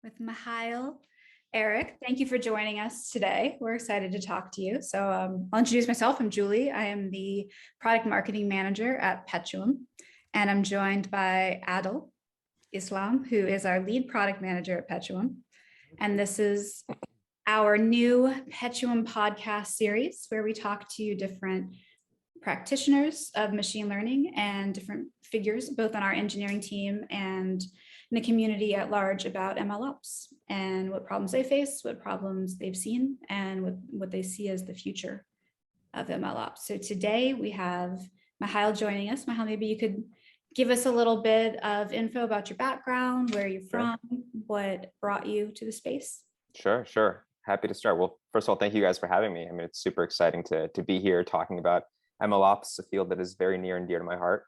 with Mihail Eric. Thank you for joining us today. We're excited to talk to you. So I'll introduce myself. I'm Julie. I am the product marketing manager at Petuum, and I'm joined by Adil Islam, who is our lead product manager at Petuum. And this is our new Petuum podcast series where we talk to different practitioners of machine learning and different figures, both on our engineering team and in the community at large, about MLOps and what problems they face, what problems they've seen, and what they see as the future of MLOps. So today we have Mihail joining us. Mihail, maybe you could give us a little bit of info about your background, where you're from, what brought you to the space. Sure. Happy to start. Well, first of all, thank you guys for having me. I mean, it's super exciting to be here talking about MLOps, a field that is very near and dear to my heart.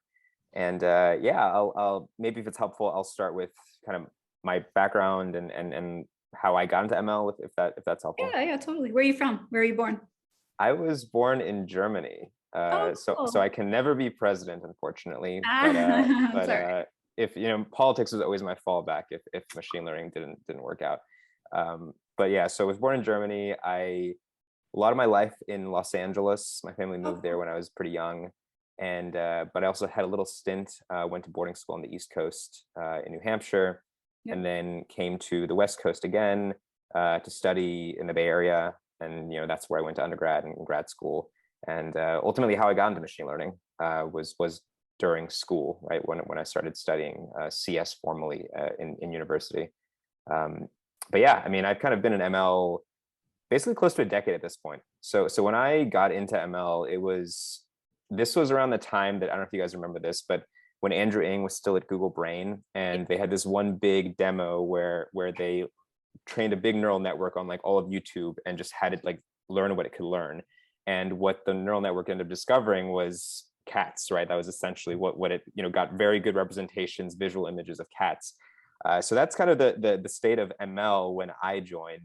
And I'll maybe if it's helpful, I'll start with kind of my background and how I got into ML, if that's helpful. Yeah, totally. Where are you from? Where are you born? I was born in Germany, Cool. so I can never be president, unfortunately. Sorry. If politics was always my fallback if machine learning didn't work out. But yeah, so I was born in Germany. A lot of my life in Los Angeles. My family moved there when I was pretty young. And but I also had a little stint, went to boarding school on the East Coast in New Hampshire, and then came to the West Coast again to study in the Bay Area. And that's where I went to undergrad and grad school. And ultimately, how I got into machine learning was during school, right? When I started studying CS formally in university. But yeah, I mean, I've kind of been in ML basically close to a decade at this point. So when I got into ML, this was around the time that, I don't know if you guys remember this, but when Andrew Ng was still at Google Brain, and they had this one big demo where they trained a big neural network on like all of YouTube and just had it like learn what it could learn. And what the neural network ended up discovering was cats, right? That was essentially what it, got very good representations, visual images of cats. So that's kind of the state of ML when I joined.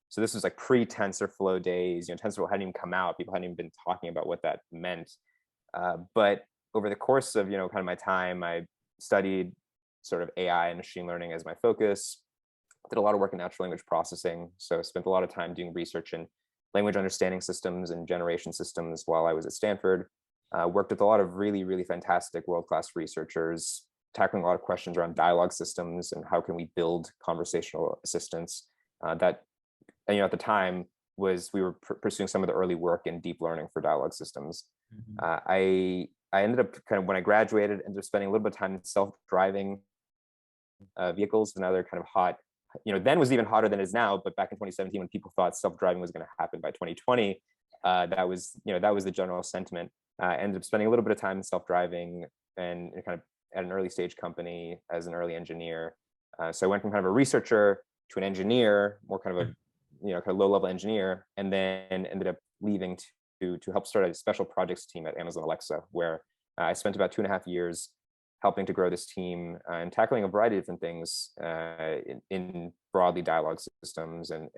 So this was like pre-TensorFlow days. TensorFlow hadn't even come out. People hadn't even been talking about what that meant. But over the course of kind of my time, I studied sort of AI and machine learning as my focus. Did a lot of work in natural language processing. So spent a lot of time doing research in language understanding systems and generation systems while I was at Stanford. Worked with a lot of really, really fantastic world-class researchers, tackling a lot of questions around dialogue systems and how can we build conversational assistants that, at the time we were pursuing some of the early work in deep learning for dialogue systems. I ended up kind of, when I graduated, ended up spending a little bit of time in self-driving vehicles, another kind of hot, then was even hotter than it is now, but back in 2017, when people thought self-driving was going to happen by 2020, that was the general sentiment. Ended up spending a little bit of time in self-driving and kind of at an early stage company as an early engineer. So I went from kind of a researcher to an engineer, more kind of a kind of low-level engineer, and then ended up leaving to help start a special projects team at Amazon Alexa, where I spent about 2.5 years helping to grow this team and tackling a variety of different things in broadly dialogue systems and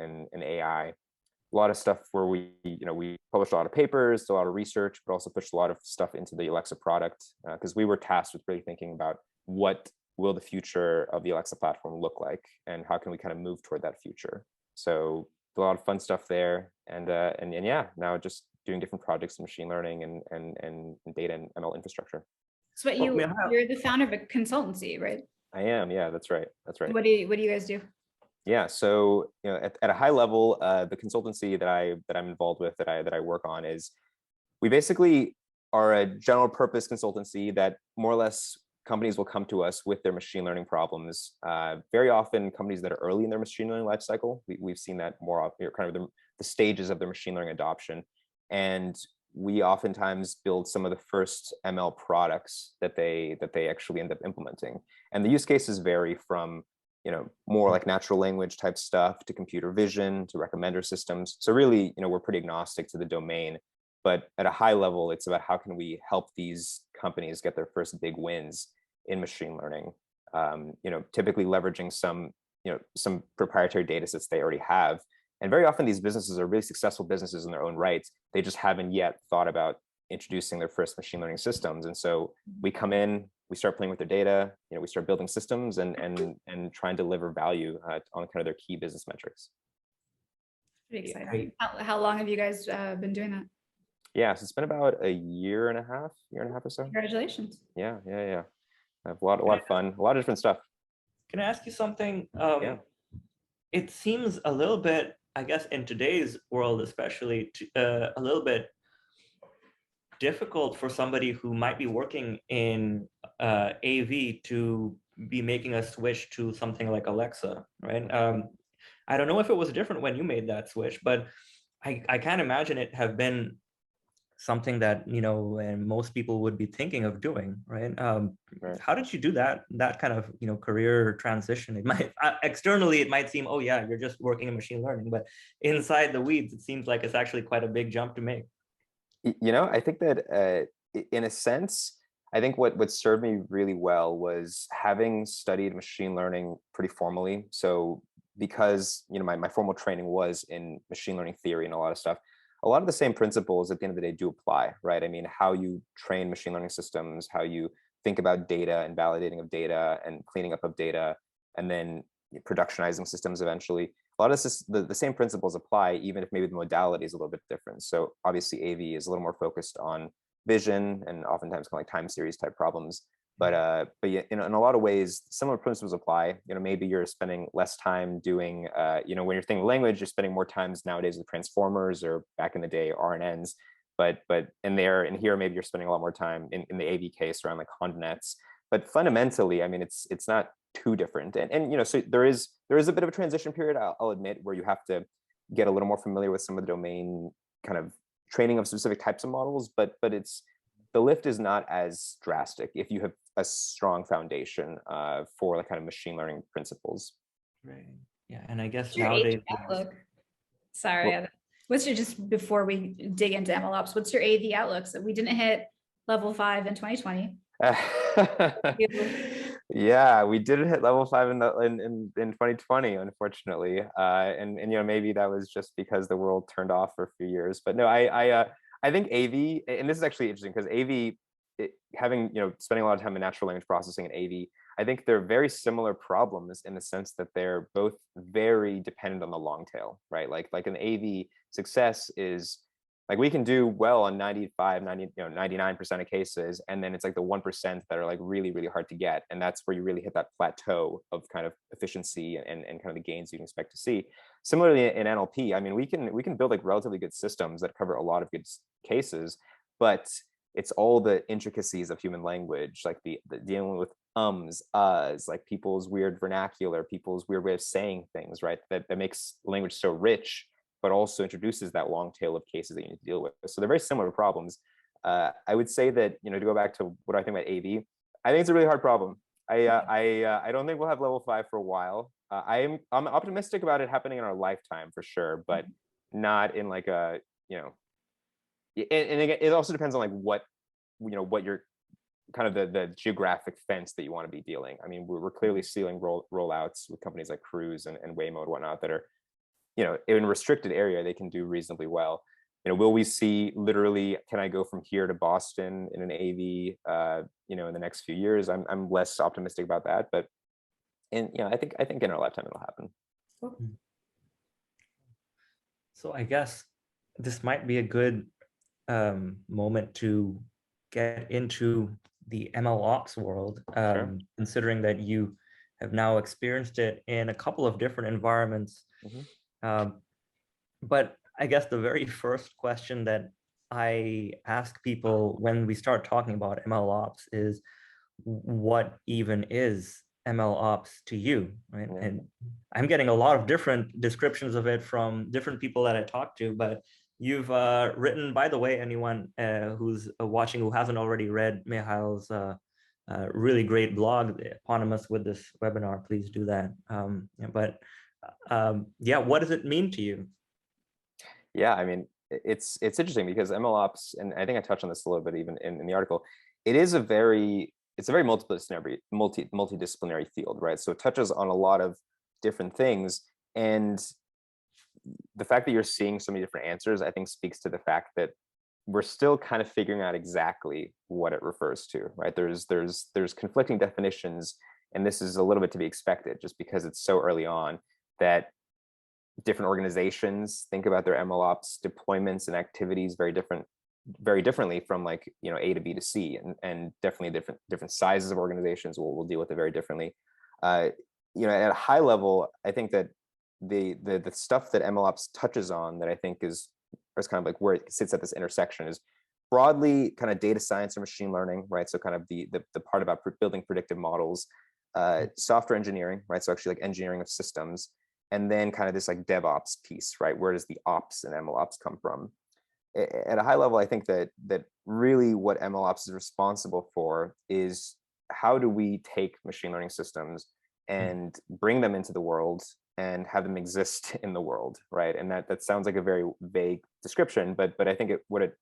AI. A lot of stuff where we published a lot of papers, did a lot of research, but also pushed a lot of stuff into the Alexa product because we were tasked with really thinking about what will the future of the Alexa platform look like and how can we kind of move toward that future. So a lot of fun stuff there, and yeah, now just doing different projects in machine learning and data and ML infrastructure. So you're the founder of a consultancy, right? I am. Yeah, that's right. What do you guys do? Yeah, so at a high level, the consultancy that I'm involved with, that I work on, is we basically are a general purpose consultancy that more or less companies will come to us with their machine learning problems. Very often, companies that are early in their machine learning lifecycle. We've seen that more often, kind of the stages of their machine learning adoption, and we oftentimes build some of the first ML products that they actually end up implementing. And the use cases vary from more like natural language type stuff to computer vision to recommender systems. So really, we're pretty agnostic to the domain, but at a high level, it's about how can we help these companies get their first big wins in machine learning. Typically leveraging some proprietary data sets they already have. And very often these businesses are really successful businesses in their own right. They just haven't yet thought about introducing their first machine learning systems. And so we come in, we start playing with their data. We start building systems and trying to deliver value on kind of their key business metrics. Pretty exciting. How long have you guys been doing that? Yeah, so it's been about a year and a half or so. Congratulations. Yeah. I have a lot of fun, a lot of different stuff. Can I ask you something? Yeah. It seems a little bit, I guess, in today's world, especially, a little bit difficult for somebody who might be working in AV to be making a switch to something like Alexa, right? I don't know if it was different when you made that switch, but I can't imagine it have been something that and most people would be thinking of doing, right? Right. How did you do that kind of career transition? It might externally it might seem, oh yeah, you're just working in machine learning, but inside the weeds it seems like it's actually quite a big jump to make. I think that in a sense, I think what served me really well was having studied machine learning pretty formally. So because my formal training was in machine learning theory and a lot of stuff, a lot of the same principles at the end of the day do apply, right? I mean, how you train machine learning systems, how you think about data and validating of data and cleaning up of data, and then productionizing systems eventually. A lot of this, the same principles apply, even if maybe the modality is a little bit different. So obviously AV is a little more focused on vision and oftentimes kind of like time series type problems. But yeah, in a lot of ways, similar principles apply. Maybe you're spending less time doing, when you're thinking language, you're spending more times nowadays with transformers, or back in the day RNNs. But in here, maybe you're spending a lot more time in the AV case around like convnets. But fundamentally, I mean, it's not too different. And so there is a bit of a transition period, I'll admit, where you have to get a little more familiar with some of the domain kind of training of specific types of models. But the lift is not as drastic if you have a strong foundation for like kind of machine learning principles. Right. Yeah, and I guess What's your nowadays. AV outlook? Sorry, what's your, just before we dig into MLOps, what's your AV outlook? So we didn't hit level 5 in 2020. Yeah, we didn't hit level 5 in 2020, unfortunately, and maybe that was just because the world turned off for a few years. But no, I think AV, and this is actually interesting because AV, spending a lot of time in natural language processing and AV, I think they're very similar problems in the sense that they're both very dependent on the long tail, right? Like an AV success is like we can do well on 99% of cases, and then it's like the 1% that are like really, really hard to get, and that's where you really hit that plateau of kind of efficiency and kind of the gains you can expect to see. Similarly in NLP, I mean, we can build like relatively good systems that cover a lot of good cases, but it's all the intricacies of human language, like the dealing with uhs, like people's weird vernacular, people's weird way of saying things, right? That makes language so rich, but also introduces that long tail of cases that you need to deal with. So they're very similar problems. I would say that, to go back to what I think about AV, I think it's a really hard problem. I don't think we'll have level 5 for a while. I'm optimistic about it happening in our lifetime for sure, but not in like a, and again, it also depends on like what your kind of the geographic fence that you want to be dealing. I mean, we're clearly seeing rollouts with companies like Cruise and Waymo and whatnot that are, in a restricted area, they can do reasonably well. Will we see literally, can I go from here to Boston in an AV, in the next few years? I'm less optimistic about that, but I think in our lifetime it'll happen. So I guess this might be a good moment to get into the MLOps world, Sure. considering that you have now experienced it in a couple of different environments. But I guess the very first question that I ask people when we start talking about MLOps is, what even is MLOps to you, right? Yeah. And I'm getting a lot of different descriptions of it from different people that I talk to, but you've written, by the way, anyone who's watching who hasn't already read Mihail's really great blog eponymous with this webinar, please do that. Yeah, what does it mean to you? Yeah, I mean, it's interesting because MLOps, and I think I touched on this a little bit even in the article, it's a very multidisciplinary field, right? So it touches on a lot of different things, and the fact that you're seeing so many different answers, I think, speaks to the fact that we're still kind of figuring out exactly what it refers to, right? There's conflicting definitions, and this is a little bit to be expected just because it's so early on that different organizations think about their MLOps deployments and activities very differently from like, A to B to C, and definitely different sizes of organizations will deal with it very differently. At a high level, I think that the stuff that MLOps touches on that I think is kind of like where it sits at this intersection is broadly kind of data science or machine learning, right? So kind of the part about building predictive models, software engineering, right? So actually like engineering of systems, and then kind of this like DevOps piece, right? Where does the ops and MLOps come from? At a high level, I think that really what MLOps is responsible for is how do we take machine learning systems and bring them into the world and have them exist in the world, right? And that sounds like a very vague description, but I think what it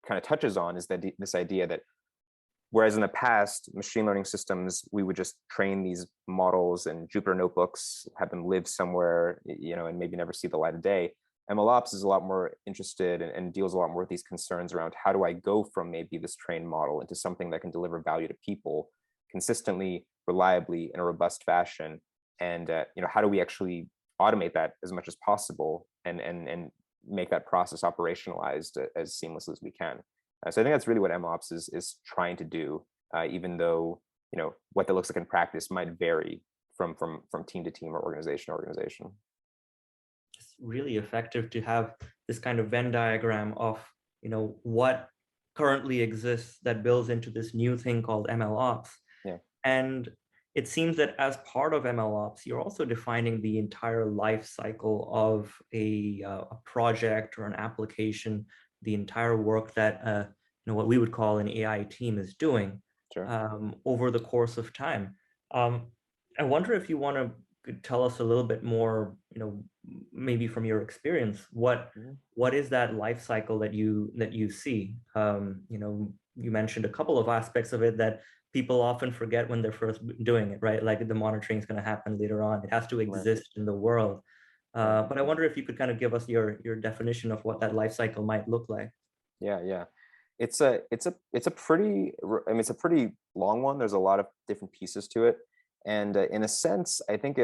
kind of touches on is that this idea that whereas in the past, machine learning systems, we would just train these models in Jupyter notebooks, have them live somewhere, and maybe never see the light of day. MLOps is a lot more interested and deals a lot more with these concerns around how do I go from maybe this trained model into something that can deliver value to people consistently, reliably, in a robust fashion, and how do we actually automate that as much as possible and make that process operationalized as seamless as we can. So I think that's really what MLOps is trying to do, even though what that looks like in practice might vary from team to team or organization to organization. It's really effective to have this kind of Venn diagram of what currently exists that builds into this new thing called MLOps. Yeah. And it seems that as part of MLOps, you're also defining the entire life cycle of a project or an application, the entire work that what we would call an AI team is doing. Sure. Over the course of time. I wonder if you want to tell us a little bit more, maybe from your experience, what is that life cycle that you see? You mentioned a couple of aspects of it that people often forget when they're first doing it, right? Like the monitoring is going to happen later on. It has to exist in the world. But I wonder if you could kind of give us your definition of what that life cycle might look like. Yeah. It's a pretty long one. There's a lot of different pieces to it. And in a sense, I think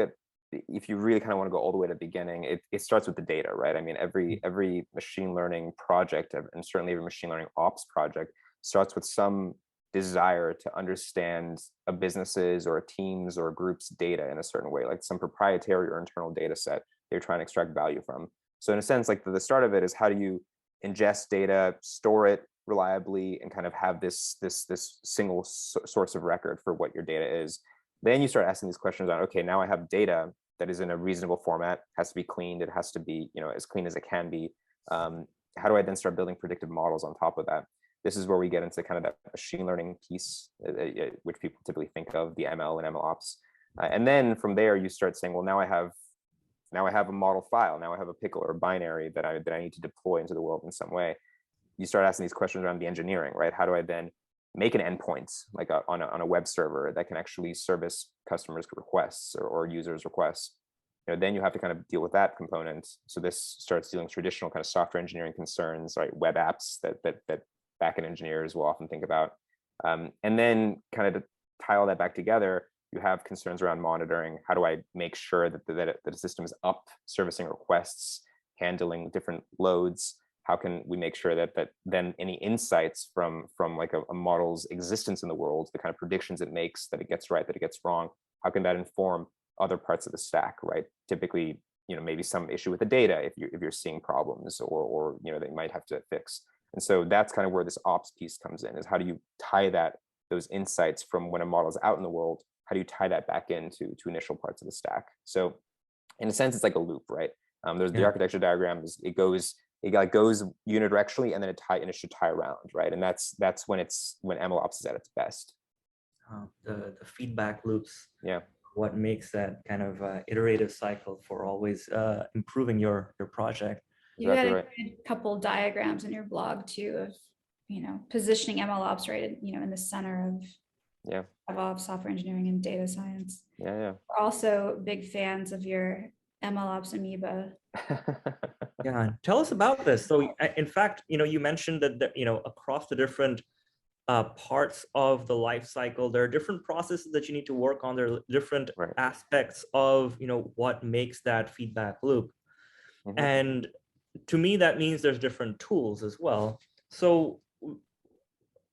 if you really kind of want to go all the way to the beginning, it starts with the data, right? I mean, every machine learning project, and certainly every machine learning ops project, starts with some desire to understand a business's or a team's or a group's data in a certain way, like some proprietary or internal data set they're trying to extract value from. So in a sense, like the start of it is how do you ingest data, store it reliably, and kind of have this single source of record for what your data is. Then you start asking these questions on, okay, now I have data that is in a reasonable format, has to be cleaned, it has to be as clean as it can be. How do I then start building predictive models on top of that? This is where we get into kind of that machine learning piece, which people typically think of, the ML and MLOps. And then from there, you start saying, well, now I have a model file, now I have a pickle or a binary that I need to deploy into the world in some way. You start asking these questions around the engineering, right? How do I then make an endpoint like on a web server that can actually service customers' requests or users' requests? Then you have to kind of deal with that component. So this starts dealing with traditional kind of software engineering concerns, right? Web apps that backend engineers will often think about. And then kind of to tie all that back together, you have concerns around monitoring. How do I make sure that the system is up, servicing requests, handling different loads? How can we make sure that then any insights from like a model's existence in the world, the kind of predictions it makes, that it gets right, that it gets wrong, how can that inform other parts of the stack, right? Typically, maybe some issue with the data if you're seeing problems or that you might have to fix. And so that's kind of where this ops piece comes in, is how do you tie those insights from when a model is out in the world, how do you tie that back into initial parts of the stack? So in a sense, it's like a loop, right? There's the architecture diagrams, it goes unidirectionally, and then it should tie around, right? And that's when MLOps is at its best. The feedback loops. Yeah. What makes that kind of iterative cycle for always improving your project. You had a couple diagrams in your blog too of positioning MLOps right in the center of software engineering and data science. Yeah. We're also big fans of your MLOps Amoeba. Yeah, tell us about this. So, in fact, you mentioned that across the different parts of the life cycle, there are different processes that you need to work on. There are different Right. aspects of what makes that feedback loop. Mhm. And to me, that means there's different tools as well. So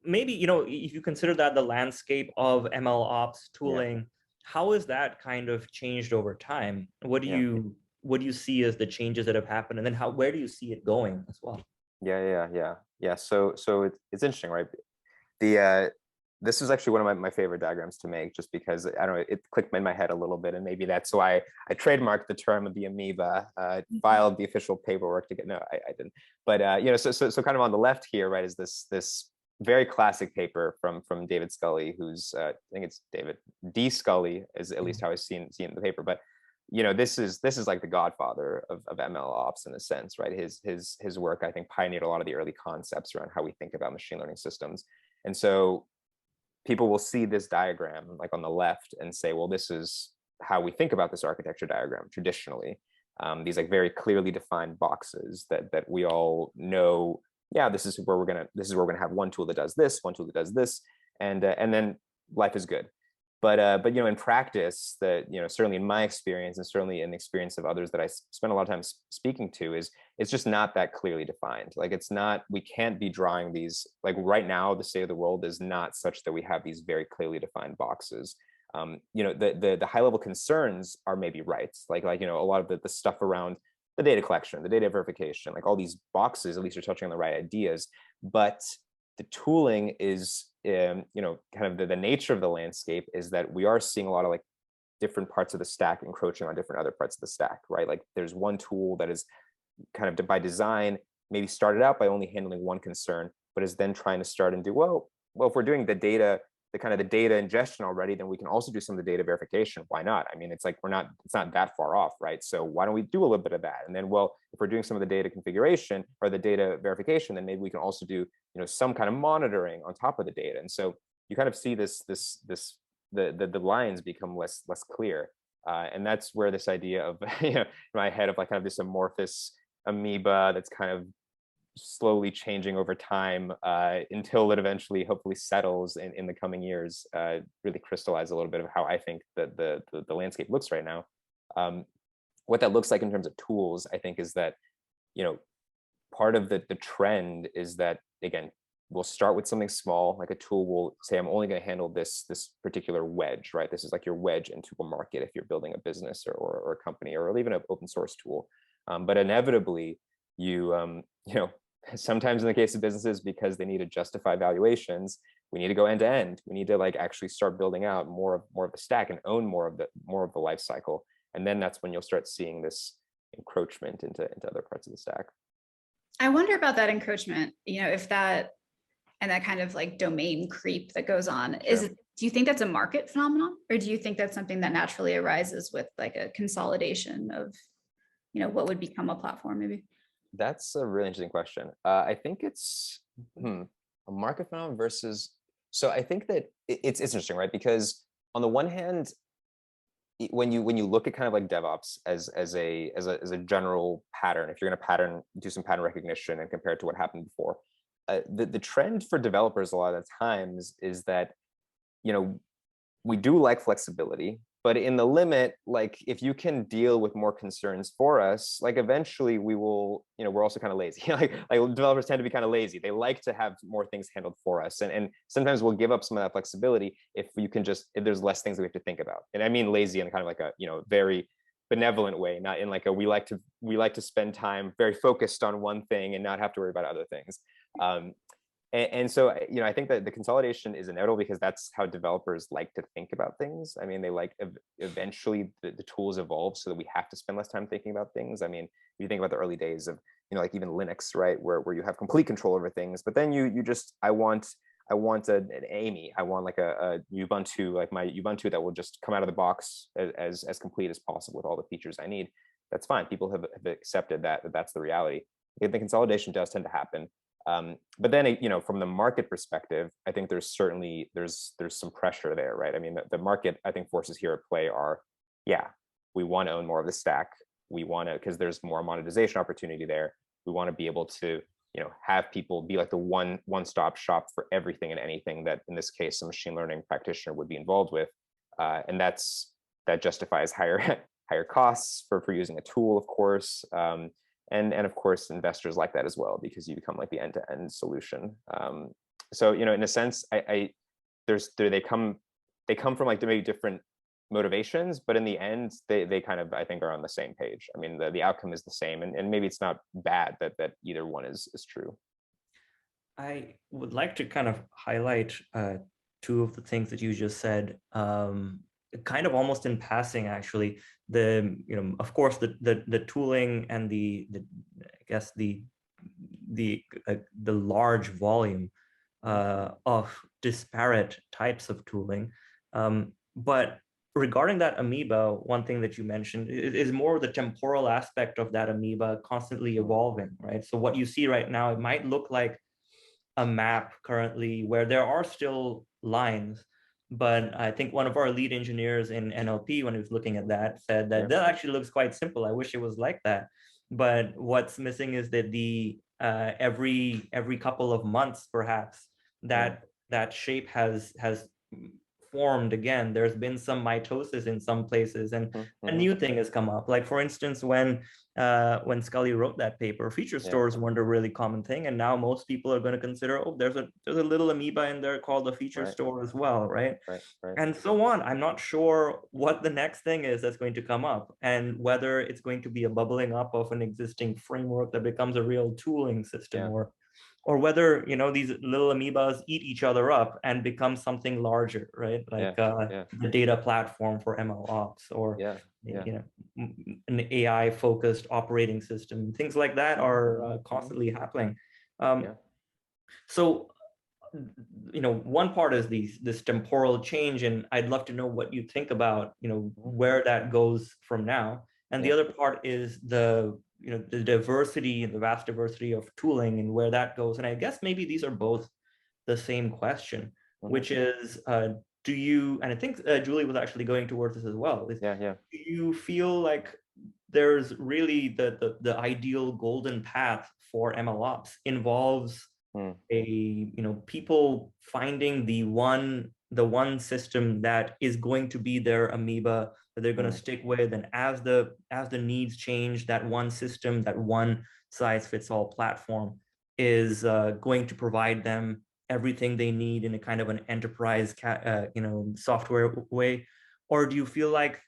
maybe if you consider that the landscape of ML ops tooling, how has that kind of changed over time? What do you see as the changes that have happened, and then where do you see it going as well? Yeah. So it's interesting, right? The this was actually one of my favorite diagrams to make, just because I don't know, it clicked in my head a little bit, and maybe that's why I trademarked the term of the amoeba, filed the official paperwork to get. No, I didn't. But so kind of on the left here, right, is this very classic paper from David Scully, who's I think it's David D. Scully, is at least how I've seen the paper. But this is like the godfather of ML ops in a sense, right? His work, I think, pioneered a lot of the early concepts around how we think about machine learning systems. And so people will see this diagram like on the left and say, well, this is how we think about this architecture diagram traditionally. These like very clearly defined boxes that we all know. Yeah, this is where we're gonna have one tool that does this, one tool that does this, and then life is good. But in practice, that certainly in my experience, and certainly in the experience of others that I spend a lot of time speaking to, is it's just not that clearly defined. Like it's not, we can't be drawing these, like right now the state of the world is not such that we have these very clearly defined boxes. The high level concerns are maybe right, like a lot of the stuff around the data collection, the data verification, like all these boxes, at least you're touching on the right ideas. But the tooling is kind of the nature of the landscape is that we are seeing a lot of like different parts of the stack encroaching on different other parts of the stack, right? Like there's one tool that is kind of by design maybe started out by only handling one concern, but is then trying to start and do, well, if we're doing the data ingestion already, then we can also do some of the data verification. Why not? I mean, it's not that far off, right? So why don't we do a little bit of that? And then, well, if we're doing some of the data configuration or the data verification, then maybe we can also do, some kind of monitoring on top of the data. And so you kind of see the lines become less clear. And that's where this idea of, in my head of like kind of this amorphous amoeba that's kind of slowly changing over time until it eventually hopefully settles in the coming years, really crystallize a little bit of how I think that the landscape looks right now. What that looks like in terms of tools, I think, is that part of the trend is that, again, we'll start with something small, like a tool will say, I'm only going to handle this particular wedge, right? This is like your wedge into a market if you're building a business or a company or even an open source tool. But inevitably, sometimes in the case of businesses, because they need to justify valuations, we need to go end to end. We need to like actually start building out more of the stack and own more of the life cycle. And then that's when you'll start seeing this encroachment into other parts of the stack. I wonder about that encroachment, if that kind of like domain creep that goes on, do you think that's a market phenomenon, or do you think that's something that naturally arises with like a consolidation of, what would become a platform maybe? That's a really interesting question. I think it's a market phenomenon versus, so I think that it's interesting, right? Because on the one hand, when you look at kind of like DevOps as a general pattern, if you're going to do some pattern recognition and compare it to what happened before, the trend for developers a lot of the times is that we do like flexibility, but in the limit, like if you can deal with more concerns for us, like eventually we will, we're also kind of lazy. like developers tend to be kind of lazy. They like to have more things handled for us. And sometimes we'll give up some of that flexibility if there's less things that we have to think about. And I mean lazy in kind of like a, very benevolent way, not in like a, we like to spend time very focused on one thing and not have to worry about other things. And so, I think that the consolidation is inevitable because that's how developers like to think about things. I mean, they like eventually the tools evolve so that we have to spend less time thinking about things. I mean, if you think about the early days of, like even Linux, right, where you have complete control over things, but then I want an Amy, I want like a Ubuntu, like my Ubuntu that will just come out of the box as complete as possible with all the features I need. That's fine. People have accepted that's the reality. The consolidation does tend to happen. But then, from the market perspective, I think there's some pressure there, right? I mean, the market, I think, forces here at play are, we want to own more of the stack. we want to, because there's more monetization opportunity there. We want to be able to, have people be like the one-stop shop for everything and anything that, in this case, a machine learning practitioner would be involved with. And that justifies higher costs for using a tool, of course. And of course, investors like that as well, because you become like the end-to-end solution. So, in a sense, they come from like maybe different motivations, but in the end, they kind of, I think, are on the same page. I mean, the outcome is the same, and maybe it's not bad that either one is true. I would like to kind of highlight two of the things that you just said, kind of almost in passing, actually. Of course, the tooling and I guess the large volume of disparate types of tooling, but regarding that amoeba, one thing that you mentioned is more the temporal aspect of that amoeba constantly evolving, right? So what you see right now, it might look like a map currently where there are still lines, but I think one of our lead engineers in NLP, when he was looking at that, said that that actually looks quite simple. I wish it was like that. But what's missing is that every couple of months, perhaps, that shape has formed again. There's been some mitosis in some places, and a new thing has come up. Like, for instance, when Scully wrote that paper, feature stores weren't a really common thing, and now most people are going to consider, oh, there's a little amoeba in there called a feature store as well, right? And so on. I'm not sure what the next thing is that's going to come up, and whether it's going to be a bubbling up of an existing framework that becomes a real tooling system, or whether these little amoebas eat each other up and become something larger, right? Like the data platform for MLOps, or an AI focused operating system. Things like that are constantly happening. So one part is this temporal change, and I'd love to know what you think about where that goes from now. And the other part is the diversity and the vast diversity of tooling and where that goes. And I guess maybe these are both the same question, which is, do you, and I think Julie was actually going towards this as well, is, do you feel like there's really the ideal golden path for MLOps involves people finding the one system that is going to be their amoeba that they're going to stick with, and as the needs change, that one system, that one size fits all platform is going to provide them everything they need in a kind of an enterprise software way? Or do you feel like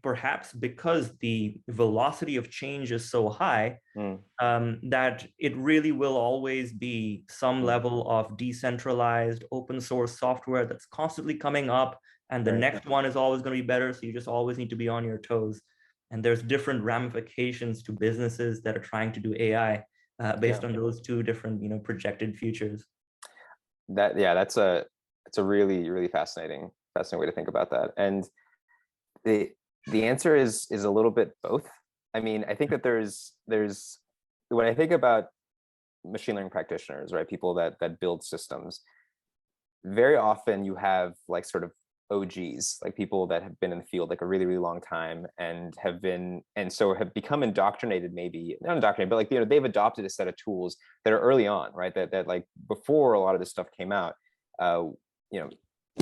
perhaps because the velocity of change is so high, that it really will always be some level of decentralized open source software that's constantly coming up, and the next one is always going to be better, so you just always need to be on your toes, and there's different ramifications to businesses that are trying to do AI based on those two different projected futures? That's a really, really fascinating way to think about that. And the answer is a little bit both. I mean, I think that there's when I think about machine learning practitioners, right, people that build systems, very often you have like sort of OGs, like people that have been in the field like a really, really long time and have become indoctrinated, maybe not indoctrinated, but like they've adopted a set of tools that are early on, right? That like before a lot of this stuff came out.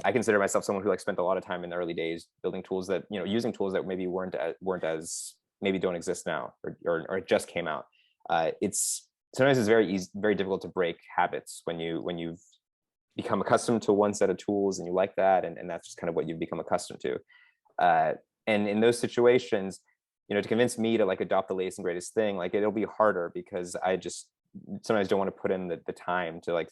I consider myself someone who like spent a lot of time in the early days building tools that, using tools that maybe weren't as maybe don't exist now, or just came out. Sometimes it's very difficult to break habits when you've become accustomed to one set of tools and you like that, and that's just kind of what you've become accustomed to. And in those situations, to convince me to like adopt the latest and greatest thing, like it'll be harder because I just sometimes don't want to put in the time to like,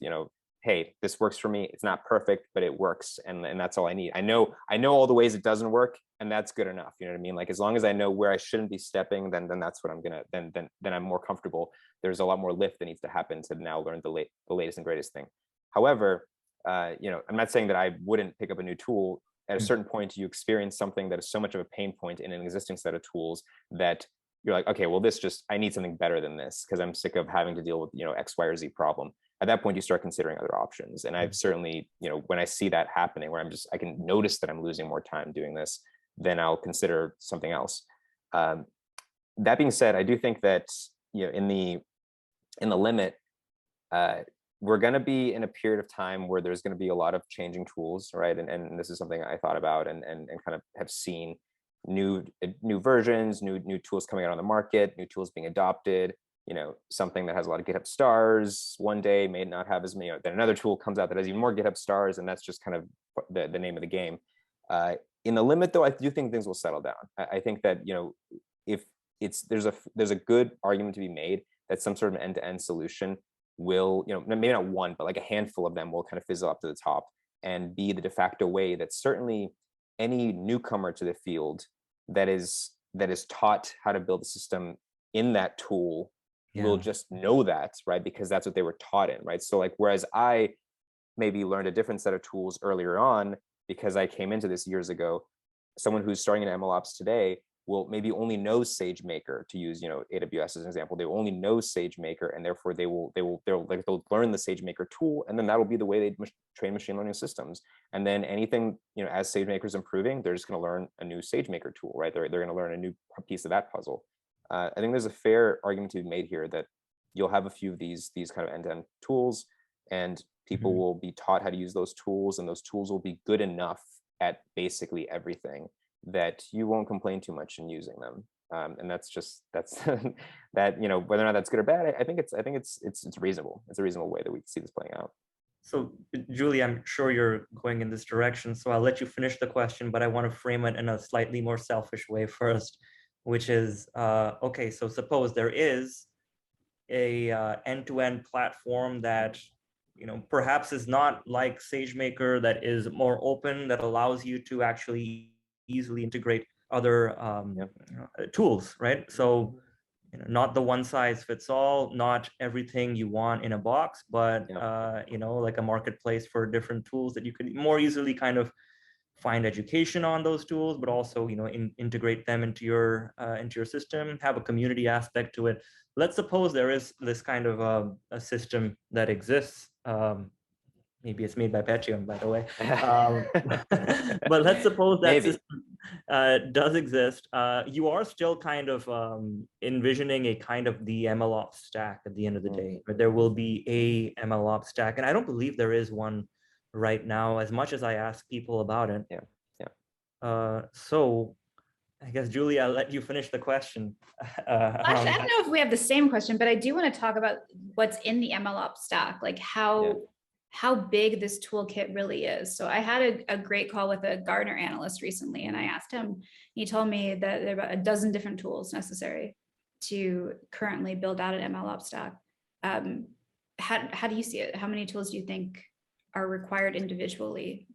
hey, this works for me. It's not perfect, but it works, and that's all I need. I know all the ways it doesn't work, and that's good enough. You know what I mean? Like as long as I know where I shouldn't be stepping, then that's what I'm gonna. Then I'm more comfortable. There's a lot more lift that needs to happen to now learn the latest and greatest thing. However, I'm not saying that I wouldn't pick up a new tool. At a certain point, you experience something that is so much of a pain point in an existing set of tools that you're like, okay, well, I need something better than this because I'm sick of having to deal with X, Y, or Z problem. At that point, you start considering other options. And I've certainly, when I see that happening, where I can notice that I'm losing more time doing this, then I'll consider something else. that being said, I do think that, in the limit, we're going to be in a period of time where there's going to be a lot of changing tools, right? And this is something I thought about and kind of have seen new versions, new tools coming out on the market, new tools being adopted. Something that has a lot of GitHub stars one day may not have as many. Then another tool comes out that has even more GitHub stars, and that's just kind of the name of the game. In the limit, though, I do think things will settle down. I think that if there's a good argument to be made that some sort of end-to-end solution will, maybe not one, but like a handful of them will kind of fizzle up to the top and be the de facto way that certainly any newcomer to the field that is taught how to build a system in that tool will just know that, right? Because that's what they were taught in, right? So like, whereas I maybe learned a different set of tools earlier on because I came into this years ago, someone who's starting in MLOps today will maybe only know SageMaker, to use AWS as an example. They will only know SageMaker, and therefore they'll learn the SageMaker tool, and then that'll be the way they train machine learning systems. And then anything, as SageMaker is improving, they're just going to learn a new SageMaker tool, right? They're going to learn a new piece of that puzzle. I think there's a fair argument to be made here that you'll have a few of these kind of end-to-end tools, and people will be taught how to use those tools, and those tools will be good enough at basically everything that you won't complain too much in using them. And that's that, whether or not that's good or bad, I think it's reasonable. It's a reasonable way that we see this playing out. So Julie, I'm sure you're going in this direction, so I'll let you finish the question, but I want to frame it in a slightly more selfish way first, which is, okay, so suppose there is a end-to-end platform that perhaps is not like SageMaker, that is more open, that allows you to actually easily integrate other tools, right? So not the one size fits all, not everything you want in a box, but like a marketplace for different tools that you could more easily kind of find education on those tools, but also integrate them into your system, have a community aspect to it. Let's suppose there is this kind of a system that exists. Maybe it's made by Petuum, by the way. But let's suppose that system does exist. You are still kind of envisioning a kind of the MLOps stack at the end of the day. But there will be a MLOps stack, and I don't believe there is one right now, as much as I ask people about it. So I guess, Julie, I'll let you finish the question. Actually, I don't know if we have the same question, but I do want to talk about what's in the MLOps stack, like how big this toolkit really is. So I had a great call with a Gartner analyst recently, and I asked him, he told me that there are about a dozen different tools necessary to currently build out an MLOps stack. How do you see it? How many tools do you think are required individually?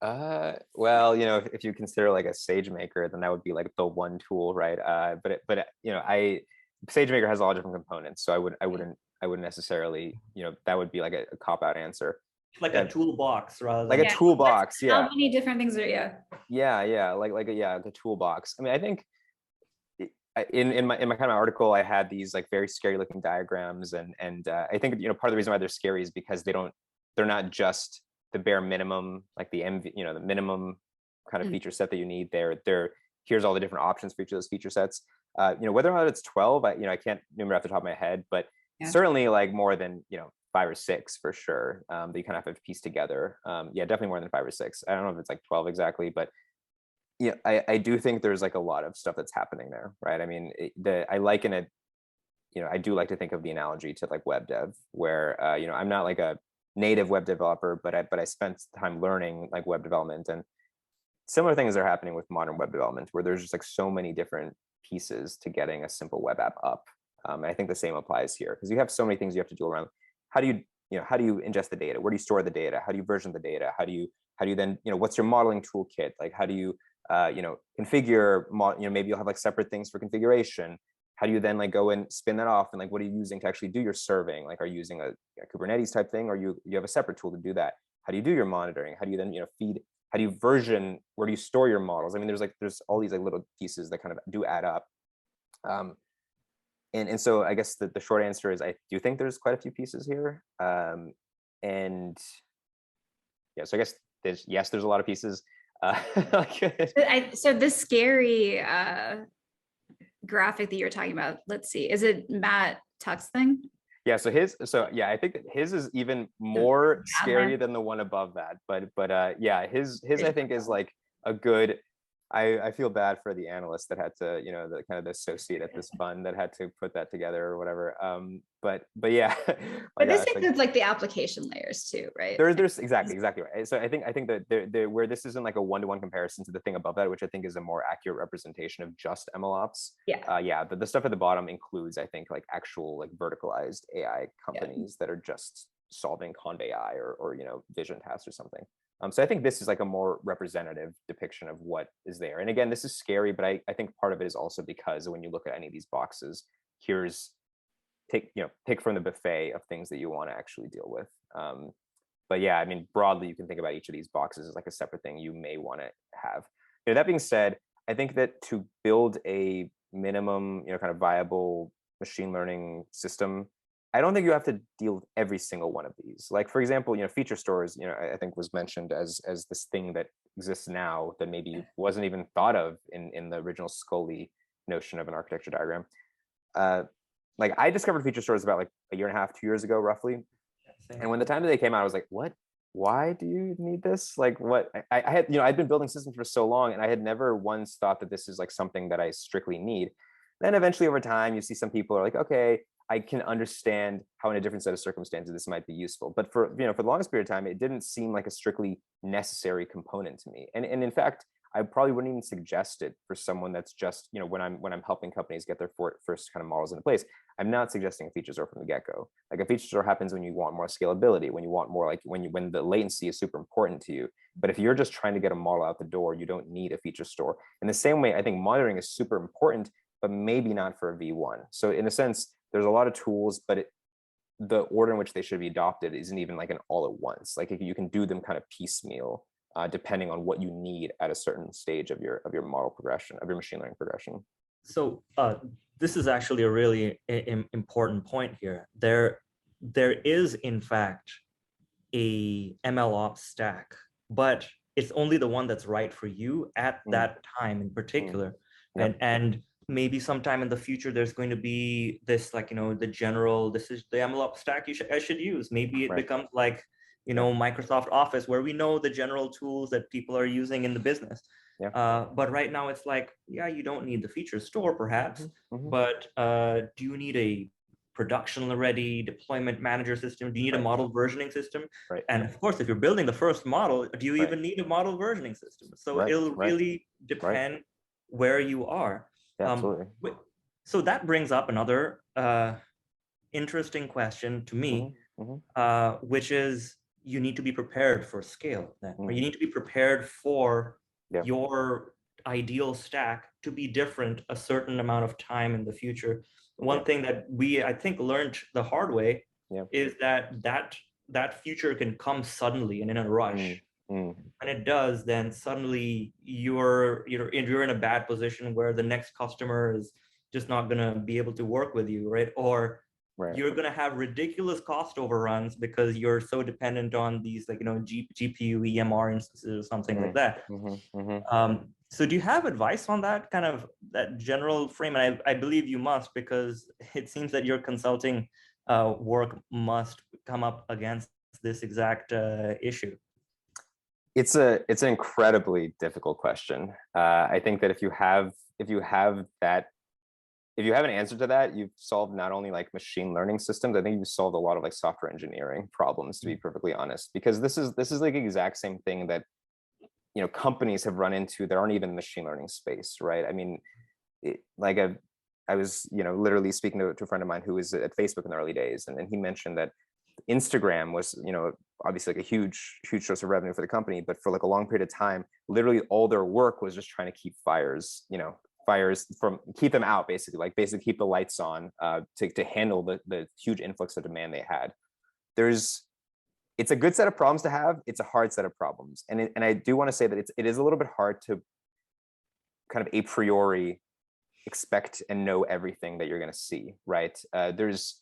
Well, if you consider like a SageMaker, then that would be like the one tool, right? But SageMaker has a lot of different components, so I wouldn't necessarily, that would be like a cop-out answer. Like a toolbox, rather than like a toolbox. How many different things are like a toolbox. I mean, I think in my kind of article, I had these like very scary looking diagrams, and I think part of the reason why they're scary is because they're not just the bare minimum, like the the minimum kind of feature set that you need. Here's all the different options for each of those feature sets. Whether or not it's 12, I can't remember off the top of my head, but certainly like more than 5 or 6 for sure. That you kind of have to piece together. Definitely more than 5 or 6. I don't know if it's like 12 exactly, but I do think there's like a lot of stuff that's happening there, right? I mean, I liken it. I do like to think of the analogy to like web dev, where I'm not like a native web developer, but I spent time learning like web development, and similar things are happening with modern web development, where there's just like so many different pieces to getting a simple web app up. And I think the same applies here, because you have so many things you have to do around. How do you ingest the data? Where do you store the data? How do you version the data? How do you then, what's your modeling toolkit? Like, how do you configure, maybe you'll have like separate things for configuration. How do you then like go and spin that off? And like, what are you using to actually do your serving? Like, are you using a Kubernetes type thing, or you have a separate tool to do that? How do you do your monitoring? How do you then, feed? How do you version? Where do you store your models? I mean, there's all these like little pieces that kind of do add up. And so I guess the short answer is I do think there's quite a few pieces here. And yeah, so I guess there's a lot of pieces. So the scary graphic that you're talking about, let's see, is it Matt Tuck's thing? Yeah, so I think that his is even more scary than the one above that. But yeah, his I think is like a good. I feel bad for the analyst that had to, the kind of the associate at this fund that had to put that together or whatever. But yeah, but this includes like the application layers too, right? There's exactly right. So I think that there where this isn't like a one-to-one comparison to the thing above that, which I think is a more accurate representation of just MLOps. Yeah. The stuff at the bottom includes, I think, like actual like verticalized AI companies that are just solving Conv AI or vision tasks or something. So I think this is like a more representative depiction of what is there. And again, this is scary, but I think part of it is also because when you look at any of these boxes, pick from the buffet of things that you want to actually deal with. But yeah, I mean, broadly, you can think about each of these boxes as like a separate thing you may want to have. That being said, I think that to build a minimum, kind of viable machine learning system, I don't think you have to deal with every single one of these. Like, for example, feature stores, I think was mentioned as this thing that exists now that maybe wasn't even thought of in the original Scully notion of an architecture diagram. Like I discovered feature stores about like a year and a half, 2 years ago, roughly. And when the time that they came out, I was like, what? Why do you need this? Like what I had, I'd been building systems for so long and I had never once thought that this is like something that I strictly need. Then eventually over time, you see some people are like, okay, I can understand how in a different set of circumstances this might be useful. But for the longest period of time, it didn't seem like a strictly necessary component to me. And in fact, I probably wouldn't even suggest it for someone that's just, when I'm helping companies get their first kind of models into place. I'm not suggesting a feature store from the get-go. Like a feature store happens when you want more scalability, when you want more like when the latency is super important to you. But if you're just trying to get a model out the door, you don't need a feature store. In the same way, I think monitoring is super important, but maybe not for a V1. So in a sense, there's a lot of tools, but the order in which they should be adopted isn't even like an all at once. Like you can do them kind of piecemeal, depending on what you need at a certain stage of your model progression, of your machine learning progression. So this is actually a really important point here. There is in fact a MLOps stack, but it's only the one that's right for you at that time in particular. Yep. And maybe sometime in the future there's going to be this, like, the general, this is the MLOps stack I should use. Maybe it becomes like, Microsoft Office, where we know the general tools that people are using in the business. But right now it's like, yeah, you don't need the feature store perhaps, but do you need a production ready deployment manager system? Do you need a model versioning system? And of course, if you're building the first model, do you even need a model versioning system? So it'll really depend where you are. Absolutely. So that brings up another interesting question to me, which is you need to be prepared for scale then. Or you need to be prepared for your ideal stack to be different a certain amount of time in the future. One thing that I think learned the hard way is that future can come suddenly and in a rush. When it does, then suddenly you're in a bad position where the next customer is just not going to be able to work with you, right? Or you're going to have ridiculous cost overruns because you're so dependent on these, like, GPU EMR instances or something like that. So do you have advice on that kind of that general frame? And I believe you must, because it seems that your consulting work must come up against this exact issue. It's an incredibly difficult question. I think that if you have an answer to that, you've solved not only like machine learning systems, I think you've solved a lot of like software engineering problems, to be perfectly honest, because this is like the exact same thing that companies have run into that aren't even in the machine learning space, right? I mean, I was literally speaking to a friend of mine who was at Facebook in the early days, and he mentioned that Instagram was obviously like a huge source of revenue for the company, but for like a long period of time, literally all their work was just trying to keep fires from keep them out, basically keep the lights on to handle the huge influx of demand they had. It's a good set of problems to have. It's a hard set of problems, and I do want to say that it is a little bit hard to kind of a priori expect and know everything that you're going to see, right? There's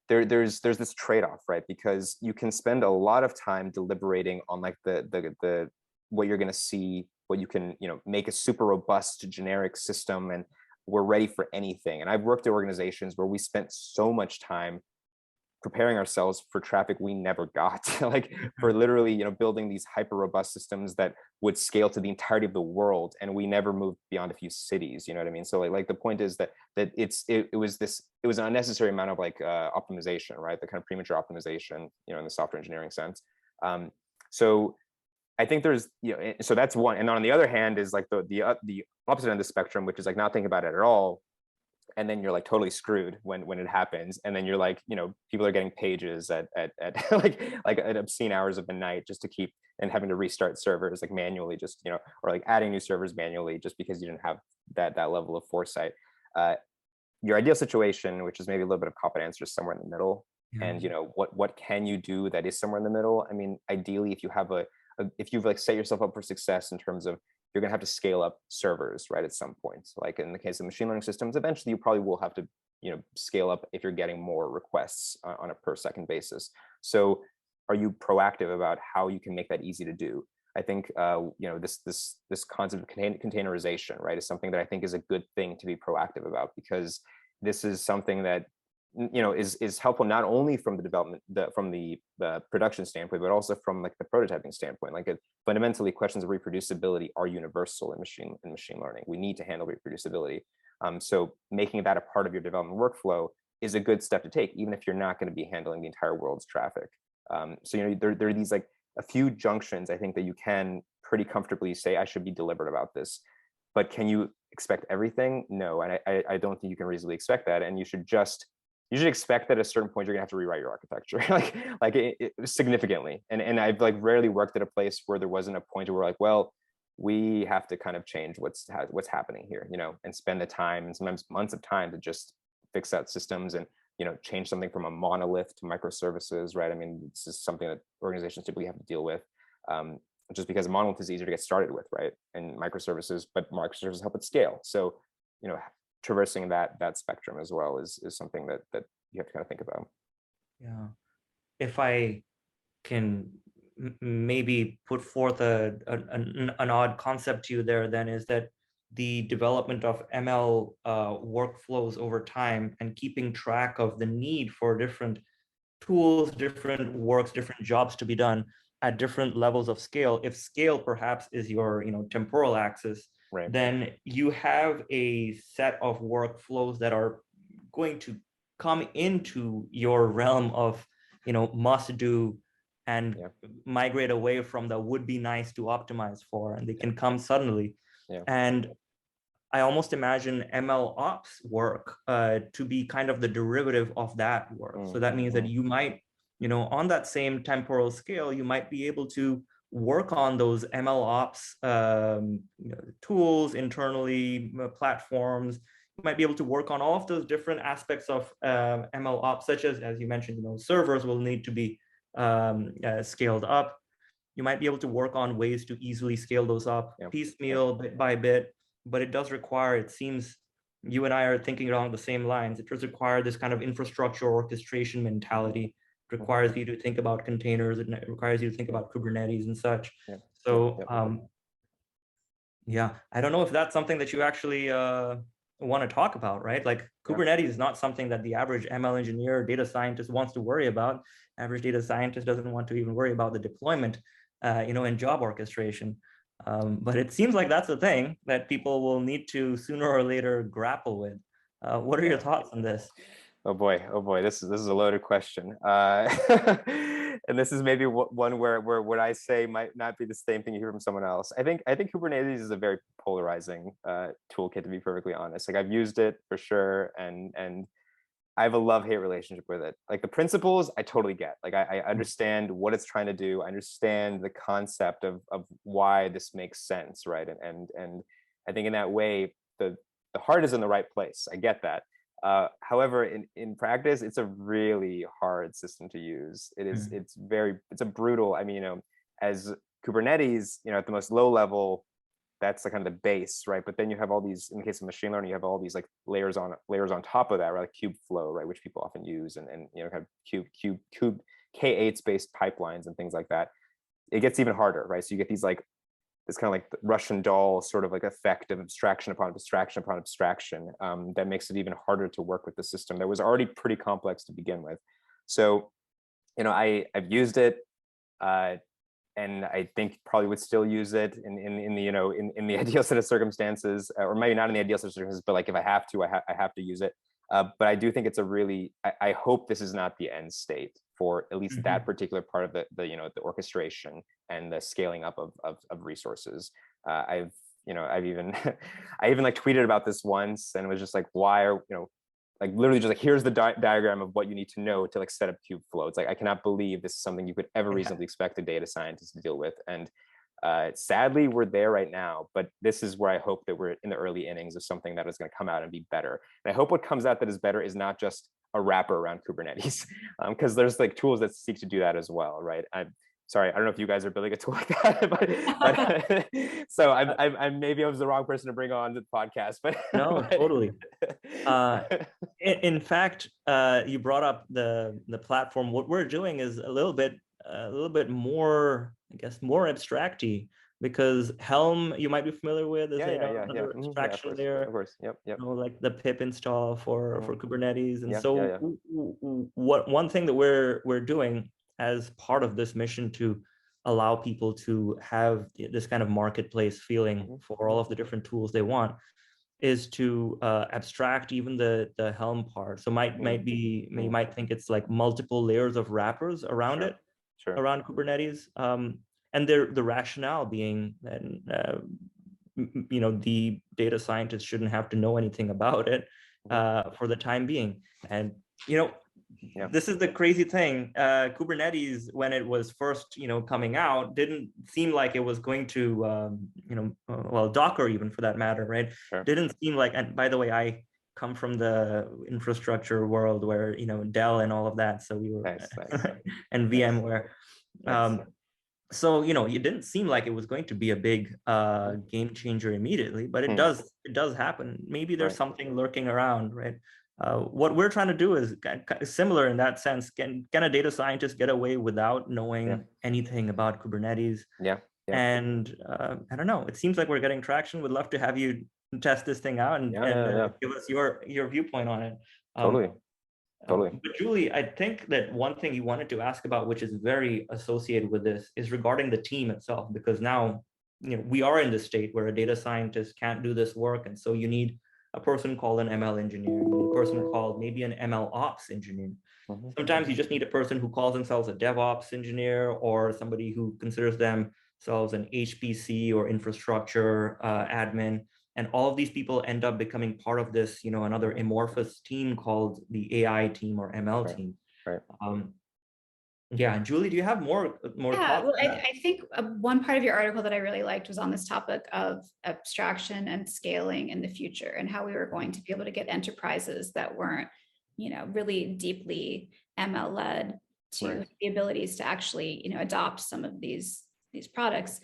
this trade-off, right? Because you can spend a lot of time deliberating on like the what you're going to see, what you can make a super robust generic system, and we're ready for anything. And I've worked at organizations where we spent so much time preparing ourselves for traffic we never got, like for literally, building these hyper robust systems that would scale to the entirety of the world, and we never moved beyond a few cities. You know what I mean? So like the point is that it was an unnecessary amount of like optimization, right? The kind of premature optimization, in the software engineering sense. So I think there's, so that's one. And on the other hand is like the opposite end of the spectrum, which is like not thinking about it at all. And then you're like totally screwed when it happens. And then you're like, people are getting pages at like at obscene hours of the night just to keep, and having to restart servers like manually, just, or like adding new servers manually just because you didn't have that level of foresight. Your ideal situation, which is maybe a little bit of cop and answer, is somewhere in the middle. Yeah. And what can you do that is somewhere in the middle? I mean, ideally, if you have if you've like set yourself up for success in terms of you're going to have to scale up servers, right, at some point. So like in the case of machine learning systems, eventually you probably will have to, scale up if you're getting more requests on a per second basis. So are you proactive about how you can make that easy to do? I think, this concept of containerization, right, is something that I think is a good thing to be proactive about, because this is something that is helpful not only from the development, from the production standpoint, but also from like the prototyping standpoint. Like fundamentally, questions of reproducibility are universal in machine learning. We need to handle reproducibility. So making that a part of your development workflow is a good step to take, even if you're not going to be handling the entire world's traffic. So there are these like a few junctions, I think, that you can pretty comfortably say, I should be deliberate about this. But can you expect everything? No, and I don't think you can reasonably expect that. And you should expect that at a certain point you're gonna have to rewrite your architecture, like significantly. And I've like rarely worked at a place where there wasn't a point where we're like, well, we have to kind of change what's happening here, and spend the time and sometimes months of time to just fix out systems and change something from a monolith to microservices, right? I mean, this is something that organizations typically have to deal with, just because a monolith is easier to get started with, right? And but microservices help it scale. So traversing that spectrum as well is something that you have to kind of think about. Yeah, if I can maybe put forth an odd concept to you there, then is that the development of ML workflows over time and keeping track of the need for different tools, different works, different jobs to be done at different levels of scale. If scale perhaps is your temporal axis, right, then you have a set of workflows that are going to come into your realm of must do and migrate away from the would be nice to optimize for, and they can come suddenly. And I almost imagine MLOps work to be kind of the derivative of that work. So that means that you might, on that same temporal scale, you might be able to work on those MLOps tools internally, platforms. You might be able to work on all of those different aspects of MLOps, such as you mentioned, servers will need to be scaled up. You might be able to work on ways to easily scale those up piecemeal, bit by bit. But it does require, it seems you and I are thinking along the same lines, it does require this kind of infrastructure orchestration mentality. It requires you to think about containers, it requires you to think about Kubernetes and such. So I don't know if that's something that you actually want to talk about, right? Like Kubernetes is not something that the average ML engineer or data scientist wants to worry about. Average data scientist doesn't want to even worry about the deployment, in job orchestration. But it seems like that's the thing that people will need to sooner or later grapple with. What are your thoughts on this? Oh boy, this is a loaded question. And this is maybe one where what I say might not be the same thing you hear from someone else. I think Kubernetes is a very polarizing toolkit, to be perfectly honest. Like I've used it for sure, and I have a love-hate relationship with it. Like the principles, I totally get. Like I understand what it's trying to do. I understand the concept of why this makes sense, right? And I think in that way, the heart is in the right place. I get that. However, in practice, it's a really hard system to use. It's a brutal. I mean, as Kubernetes, at the most low level, that's the kind of the base, right? But then you have all these, in the case of machine learning, you have all these like layers on top of that, right? Like Kubeflow, right? Which people often use, and kind of Kube K8s based pipelines and things like that. It gets even harder, right? So you get these like this kind of like the Russian doll sort of like effect of abstraction upon abstraction upon abstraction that makes it even harder to work with the system that was already pretty complex to begin with. So, I've used it, and I think probably would still use it in the in the ideal set of circumstances, or maybe not in the ideal set of circumstances, but like if I have to, I have to use it. But I do think it's a really, I hope this is not the end state for at least that particular part of the orchestration and the scaling up of resources. I've even I even like tweeted about this once, and it was just like, why are like literally just like, here's the diagram of what you need to know to like set up Kubeflow. It's like, I cannot believe this is something you could ever reasonably expect a data scientist to deal with. And sadly, we're there right now, but this is where I hope that we're in the early innings of something that is going to come out and be better. And I hope what comes out that is better is not just a wrapper around Kubernetes, because there's like tools that seek to do that as well, right? I'm sorry, I don't know if you guys are building a tool like that, but so I'm maybe I was the wrong person to bring on the podcast, but no, totally. In fact, you brought up the platform. What we're doing is a little bit more, I guess, more abstract-y, because Helm, you might be familiar with, is another abstraction layer. Of course, yep. Like the pip install for Kubernetes, and what one thing that we're doing as part of this mission to allow people to have this kind of marketplace feeling for all of the different tools they want is to abstract even the Helm part. So you might think it's like multiple layers of wrappers around it, around Kubernetes, and the rationale being that the data scientist shouldn't have to know anything about it for the time being. And this is the crazy thing. Kubernetes, when it was first coming out, didn't seem like it was going to well, Docker even for that matter, right? Didn't seem like, and by the way, I come from the infrastructure world where Dell and all of that, so we were and VMware. So it didn't seem like it was going to be a big game changer immediately, but it does happen. Maybe there's something lurking around, right? What we're trying to do is similar in that sense. Can a data scientist get away without knowing anything about Kubernetes? And I don't know, it seems like we're getting traction. Would love to have you test this thing out and give us your viewpoint on it. Totally. But Julie, I think that one thing you wanted to ask about, which is very associated with this, is regarding the team itself, because now we are in this state where a data scientist can't do this work, and so you need a person called an ML engineer, you need a person called maybe an MLOps engineer. Sometimes you just need a person who calls themselves a DevOps engineer, or somebody who considers themselves an HPC or infrastructure admin. And all of these people end up becoming part of this, another amorphous team called the AI team or ML team. Yeah, Julie, do you have more thoughts? Well, I think one part of your article that I really liked was on this topic of abstraction and scaling in the future, and how we were going to be able to get enterprises that weren't, really deeply ML led to have the abilities to actually, adopt some of these products.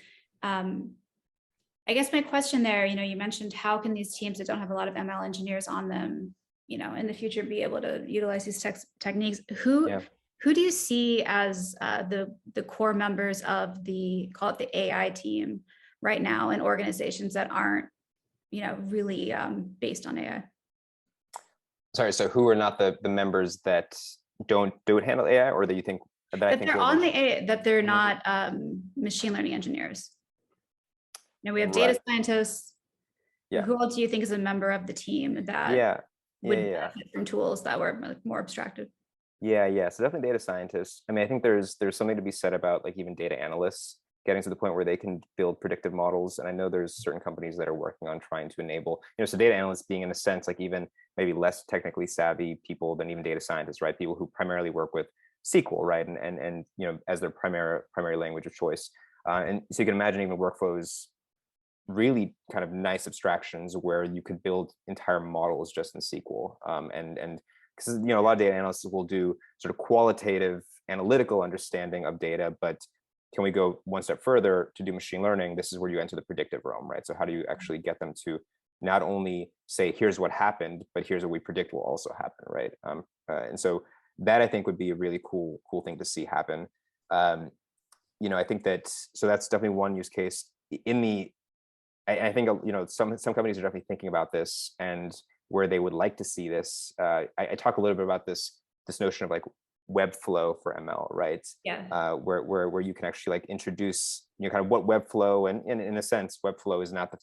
I guess my question there, you mentioned, how can these teams that don't have a lot of ML engineers on them, in the future be able to utilize these techniques? Who do you see as the core members of call it the AI team right now in organizations that aren't, really based on AI? Sorry, so who are not the members that don't handle AI, or that you think that they're on the AI, that they're not machine learning engineers? We have data scientists. Who else do you think is a member of the team that would benefit from tools that were more abstracted? So definitely data scientists. I mean, I think there's something to be said about like even data analysts getting to the point where they can build predictive models. And I know there's certain companies that are working on trying to enable, so data analysts being, in a sense, like even maybe less technically savvy people than even data scientists, right? People who primarily work with SQL, right? And as their primary language of choice. And so you can imagine even workflows, really kind of nice abstractions where you could build entire models just in SQL. And because a lot of data analysts will do sort of qualitative analytical understanding of data, but can we go one step further to do machine learning? This is where you enter the predictive realm, right? So how do you actually get them to not only say, here's what happened, but here's what we predict will also happen, right? And so that, I think, would be a really cool thing to see happen. I think that, so that's definitely one use case. in the, I think, you know, some companies are definitely thinking about this and where they would like to see this. I talk a little bit about this notion of like Webflow for ML, right? Yeah. Where you can actually like introduce, you know, kind of what Webflow, and in a sense, Webflow is not the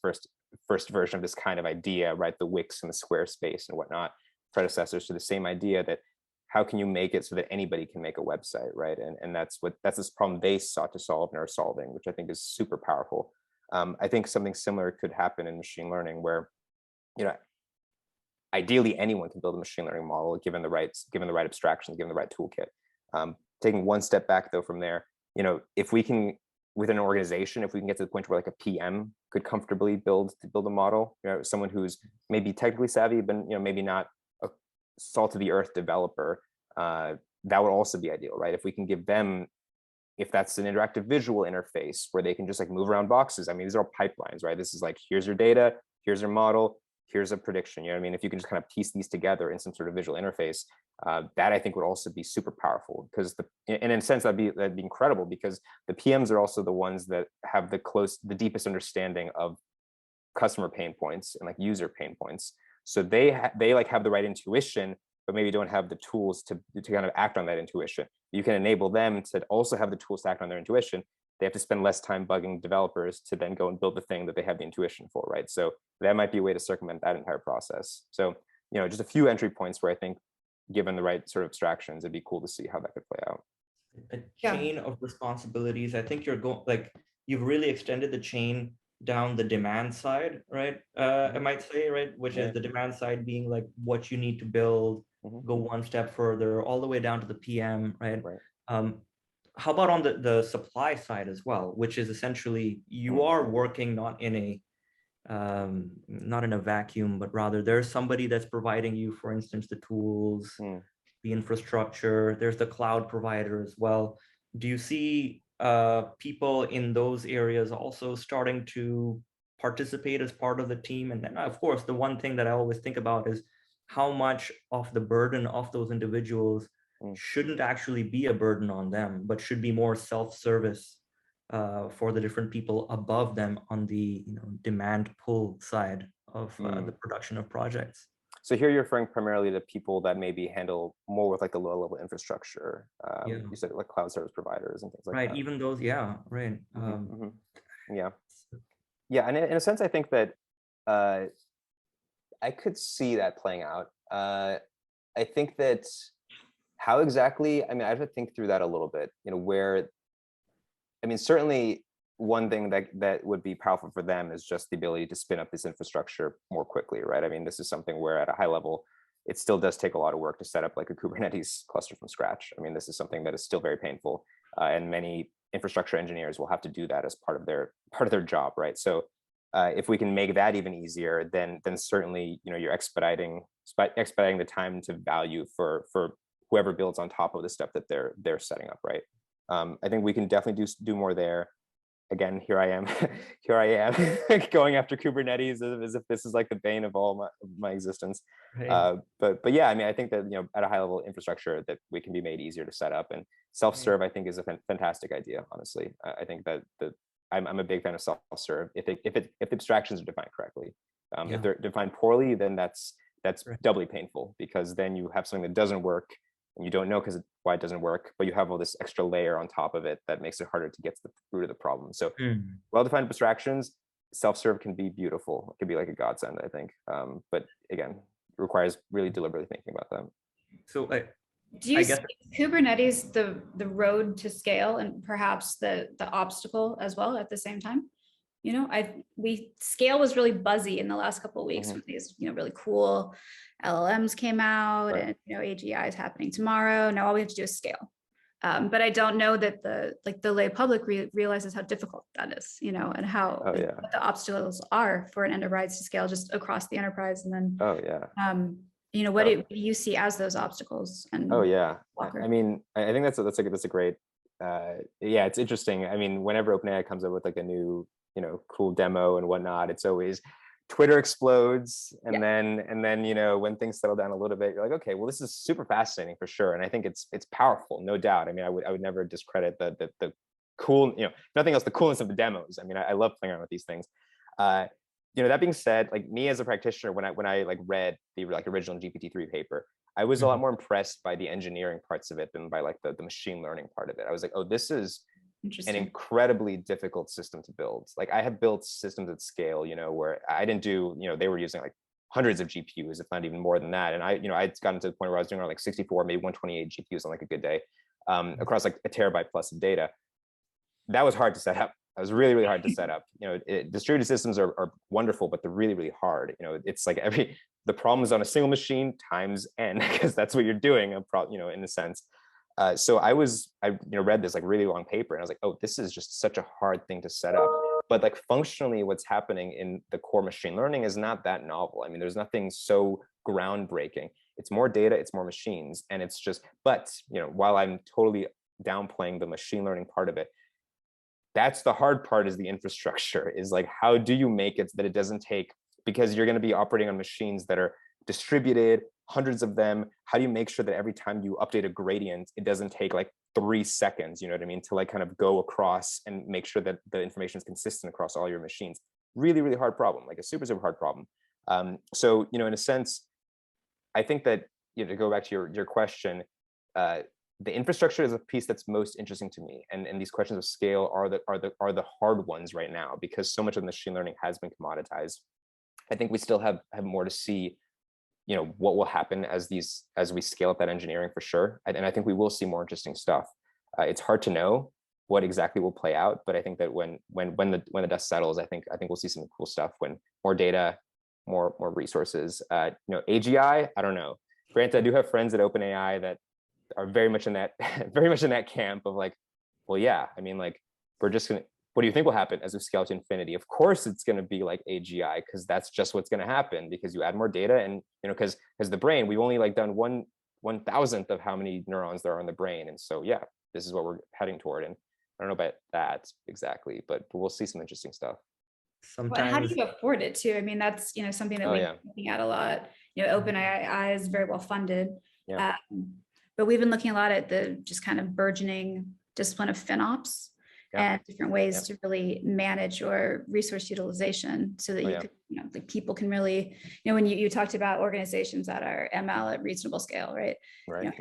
first version of this kind of idea, right? The Wix and the Squarespace and whatnot, predecessors to the same idea, that how can you make it so that anybody can make a website, right? And that's this problem they sought to solve and are solving, which I think is super powerful. I think something similar could happen in machine learning, where, you know, ideally anyone can build a machine learning model given the right abstractions, given the right toolkit. Taking one step back though from there, you know, if we can, within an organization, if we can get to the point where like a PM could comfortably build a model, you know, someone who's maybe technically savvy, but, you know, maybe not a salt of the earth developer, that would also be ideal, right? If we can give them, if that's an interactive visual interface where they can just like move around boxes. I mean, these are all pipelines, right? This is like, here's your data, here's your model, here's a prediction. You know what I mean? If you can just kind of piece these together in some sort of visual interface, that I think would also be super powerful, because and in a sense that'd be incredible, because the PMs are also the ones that have the deepest understanding of customer pain points and like user pain points. So they like have the right intuition, but maybe don't have the tools to kind of act on that intuition. You can enable them to also have the tools to act on their intuition. They have to spend less time bugging developers to then go and build the thing that they have the intuition for, right? So that might be a way to circumvent that entire process. So, you know, just a few entry points where I think, given the right sort of abstractions, it'd be cool to see how that could play out. A chain of responsibilities. I think you've really extended the chain down the demand side, right? I might say, right? Which is the demand side being like what you need to build, go one step further, all the way down to the PM, right? How about on the supply side as well, which is essentially you are working not in a vacuum, but rather there's somebody that's providing you, for instance, the tools, the infrastructure, there's the cloud provider as well. Do you see people in those areas also starting to participate as part of the team? And then, of course, the one thing that I always think about is how much of the burden of those individuals shouldn't actually be a burden on them, but should be more self-service for the different people above them on the demand pull side of the production of projects. So here you're referring primarily to people that maybe handle more with like the low level infrastructure. You said like cloud service providers and things like that. Right, even those, yeah, right. Yeah, and in a sense, I think that I could see that playing out. I think that how exactly, I mean, I have to think through that a little bit, you know, where, I mean, certainly one thing that would be powerful for them is just the ability to spin up this infrastructure more quickly, right? I mean, this is something where at a high level, it still does take a lot of work to set up like a Kubernetes cluster from scratch. I mean, this is something that is still very painful, and many infrastructure engineers will have to do that as part of their job, right? So if we can make that even easier, then certainly, you know, you're expediting the time to value for whoever builds on top of the stuff that they're setting up, right? I think we can definitely do more there. Again, here I am going after Kubernetes as if this is like the bane of all my existence. Right. But yeah, I mean, I think that, you know, at a high level infrastructure that we can be made easier to set up, and self-serve, I think, is a fantastic idea. Honestly, I think that I'm a big fan of self-serve if abstractions are defined correctly. If they're defined poorly, then that's doubly painful, because then you have something that doesn't work and you don't know why it doesn't work, but you have all this extra layer on top of it that makes it harder to get to the root of the problem. So well-defined abstractions, self-serve can be beautiful. It can be like a godsend, I think. But again, it requires really deliberately thinking about them. So do you see Kubernetes the road to scale and perhaps the obstacle as well at the same time? You know, scale was really buzzy in the last couple of weeks when these, you know, really cool LLMs came out, and, you know, AGI is happening tomorrow. Now all we have to do is scale. But I don't know that the lay public realizes how difficult that is, you know, and how what the obstacles are for an enterprise to scale just across the enterprise. And then, you know, what do you see as those obstacles? And I mean, I think that's a great, it's interesting. I mean, whenever OpenAI comes up with like a new, you know, cool demo and whatnot, it's always Twitter explodes, and then you know, when things settle down a little bit, you're like, okay, well, this is super fascinating for sure, and I think it's powerful, no doubt. I mean, I would never discredit the cool, nothing else, the coolness of the demos. I mean, I love playing around with these things. That being said, like me as a practitioner, when I like read the like original GPT-3 paper, I was a lot more impressed by the engineering parts of it than by like the machine learning part of it. I was like, oh, this is an incredibly difficult system to build. Like I have built systems at scale, where I didn't do, they were using like hundreds of GPUs, if not even more than that. And I'd gotten to the point where I was doing around like 64, maybe 128 GPUs on like a good day, across like a terabyte plus of data. That was hard to set up. That was really, really hard to set up. Distributed systems are wonderful, but they're really, really hard. It's like the problem is on a single machine times n, because that's what you're doing, in a sense. So I read this like really long paper, and I was like, oh, this is just such a hard thing to set up. But like functionally, what's happening in the core machine learning is not that novel. I mean, there's nothing so groundbreaking. It's more data, it's more machines, and it's just. But while I'm totally downplaying the machine learning part of it, that's the hard part, is the infrastructure, is like, how do you make it that it doesn't take, because you're going to be operating on machines that are distributed, hundreds of them. How do you make sure that every time you update a gradient, it doesn't take like 3 seconds, you know what I mean, to like kind of go across and make sure that the information is consistent across all your machines? Really, really hard problem, like a super, super hard problem. So, in a sense, I think that, to go back to your question, the infrastructure is a piece that's most interesting to me, and these questions of scale are the hard ones right now, because so much of machine learning has been commoditized. I think we still have more to see, what will happen as we scale up that engineering, for sure, and I think we will see more interesting stuff. It's hard to know what exactly will play out, but I think that when the dust settles, I think we'll see some cool stuff, when more data, more resources. AGI, I don't know. Granted, I do have friends at OpenAI that are very much in that camp of like, well, yeah, I mean, like, what do you think will happen as we scale to infinity? Of course it's going to be like AGI, because that's just what's going to happen, because you add more data, and because the brain, we've only like done 1/1000th of how many neurons there are in the brain, and so yeah, this is what we're heading toward. And I don't know about that exactly, but we'll see some interesting stuff. Well, how do you afford it too? I mean, that's something that we're looking at a lot. OpenAI is very well funded. Yeah. But we've been looking a lot at the just kind of burgeoning discipline of FinOps and different ways to really manage your resource utilization, so that you could, like people can really, when you talked about organizations that are ML at reasonable scale, right? Right.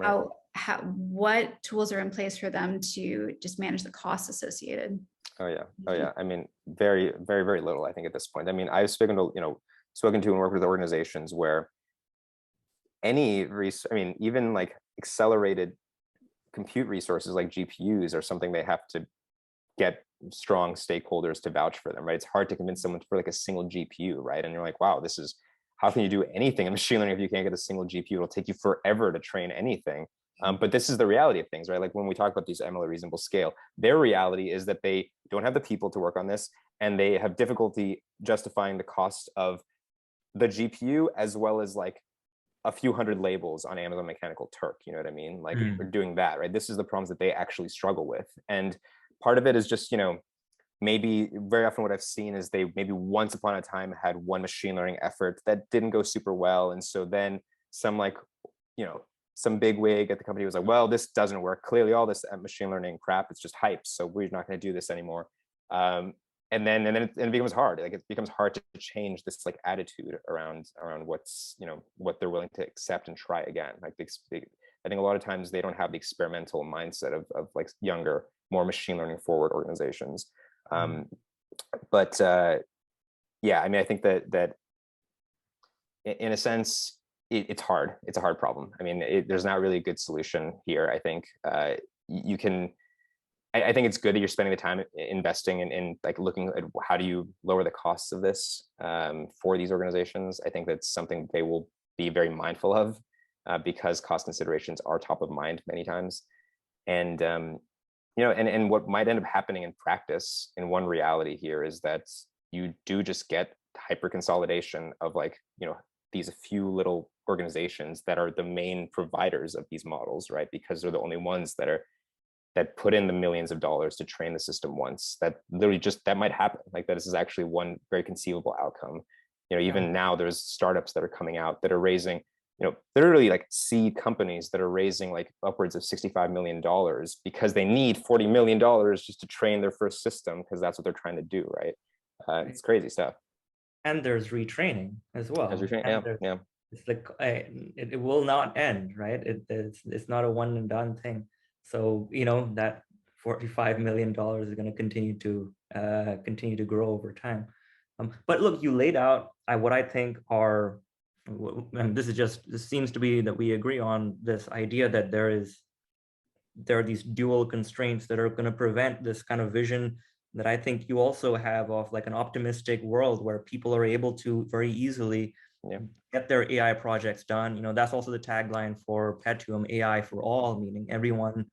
What tools are in place for them to just manage the costs associated? Oh yeah. I mean, very, very, very little, I think, at this point. I mean, I've spoken to and worked with organizations where even like accelerated compute resources like GPUs are something they have to get strong stakeholders to vouch for them, right? It's hard to convince someone for like a single GPU, right? And you're like, wow, how can you do anything in machine learning if you can't get a single GPU? It'll take you forever to train anything. But this is the reality of things, right? Like when we talk about these ML at reasonable scale, their reality is that they don't have the people to work on this, and they have difficulty justifying the cost of the GPU, as well as like a few hundred labels on Amazon Mechanical Turk, you know what I mean? Like we're doing that, right? This is the problems that they actually struggle with. And part of it is just, maybe very often what I've seen is they maybe once upon a time had one machine learning effort that didn't go super well. And so then some big wig at the company was like, well, this doesn't work. Clearly all this machine learning crap, it's just hype. So we're not going to do this anymore. And then it becomes hard. Like it becomes hard to change this like attitude around what's, what they're willing to accept and try again. Like I think a lot of times they don't have the experimental mindset of like younger, more machine learning forward organizations. But yeah, I mean, I think that in a sense, it's hard. It's a hard problem. I mean, there's not really a good solution here. I think you can. I think it's good that you're spending the time investing in like looking at how do you lower the costs of this for these organizations. I think that's something they will be very mindful of because cost considerations are top of mind many times. And and what might end up happening in practice, in one reality here, is that you do just get hyper consolidation of like these few little organizations that are the main providers of these models, right? Because they're the only ones that put in the millions of dollars to train the system once. That literally that might happen. Like that, this is actually one very conceivable outcome. Even now there's startups that are coming out that are raising literally like seed companies that are raising like upwards of $65 million because they need $40 million just to train their first system, because that's what they're trying to do, right? It's crazy stuff. And there's retraining as well. Yeah. It's like it will not end, right? It's not a one and done thing. So that $45 million is going to continue to grow over time. But look, you laid out what I think are, and this seems to be that we agree on this idea that there are these dual constraints that are going to prevent this kind of vision that I think you also have of like an optimistic world where people are able to very easily get their AI projects done. That's also the tagline for Petuum, AI for all, meaning everyone,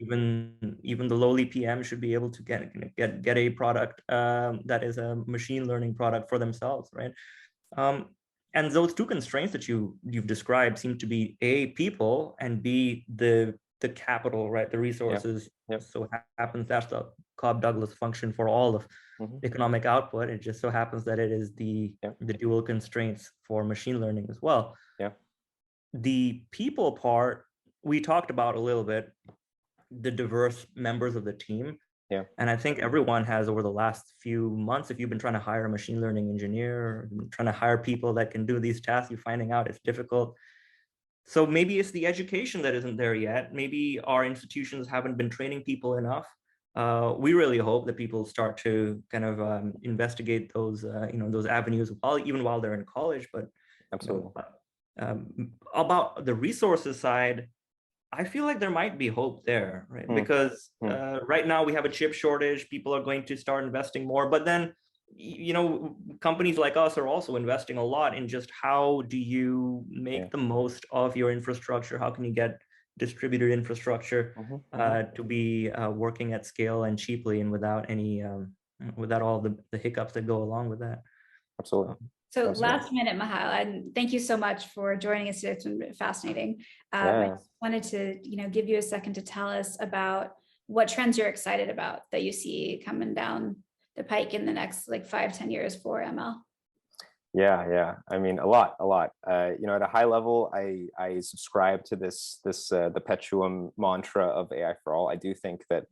even the lowly PM should be able to get a product that is a machine learning product for themselves, right? And those two constraints that you've described seem to be A, people, and B, the capital, right? The resources. So happens that's the Cobb-Douglas function for all of economic output. It just so happens that it is the dual constraints for machine learning as well. The people part, we talked about a little bit, the diverse members of the team. And I think everyone has, over the last few months, if you've been trying to hire a machine learning engineer, trying to hire people that can do these tasks, you're finding out it's difficult. So maybe it's the education that isn't there yet. Maybe our institutions haven't been training people enough. We really hope that people start to kind of investigate those, those avenues, even while they're in college. But absolutely, about the resources side, I feel like there might be hope there, right? Because right now we have a chip shortage. People are going to start investing more, but then, companies like us are also investing a lot in just how do you make the most of your infrastructure? How can you get distributed infrastructure to be working at scale and cheaply and without any, without all the hiccups that go along with that? Absolutely. So last minute, Mihail, and thank you so much for joining us today. It's been fascinating. I just wanted to, give you a second to tell us about what trends you're excited about that you see coming down the pike in the next 5-10 years for ML. Yeah. I mean, a lot. At a high level, I subscribe to the Petuum mantra of AI for all. I do think that